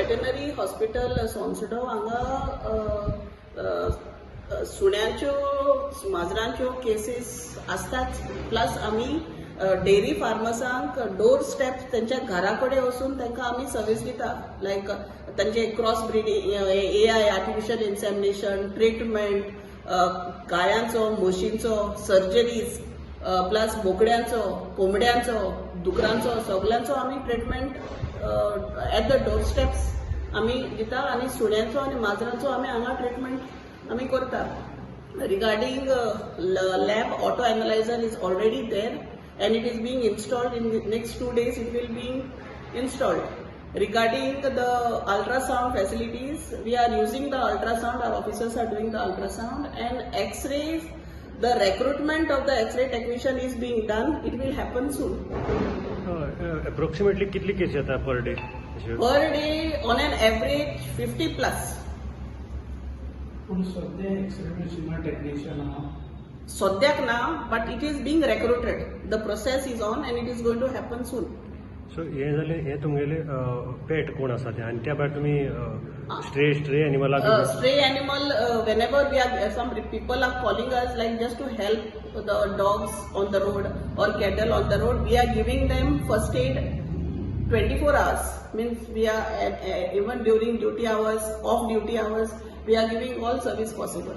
Veterinary hospital Sonsodo हांगा सुण्यांच्यो माजरांच्यो cases असतात. Plus आमी डेअरी फार्मसांक डोर स्टेप त्यांच्या घरा कडेन वचून तांकां आमी सर्वीस दिता. लायक तांचे cross breeding, AI artificial insemination, treatment, गायांचो, म्हशींचो, सर्जरीज, प्लस बोकड्यांचो, कोंबड्यांचो, दुकरांचो, सगळ्यांचो आमी treatment at the door steps आमी दिता. आनी सुण्यांचो आनी माजरांचो आमी हांगा ट्रीटमेंट आमी करता. Regarding lab auto analyser is already there and it is being installed. In the next 2 days it will be installed. Regarding the ultrasound facilities, we are using the ultrasound, our officers are doing the ultrasound, and x-rays, the recruitment of the x-ray technician is being done. It will happen soon. Approximately kitli case jata per day? Per day on an average 50 plus. सध्या x ray machine technician Sodyak now, but it is being recruited. The process is on and it is going to happen soon. So हे तुमगेले पेट कोण आसा ते आनी त्या भायर तुमी stray animal stray animal, whenever we are, some people are calling us like just to help the dogs on the road or cattle on the road, we are giving them first aid 24 hours. Means we are even during duty hours, off duty hours, we are giving all service possible.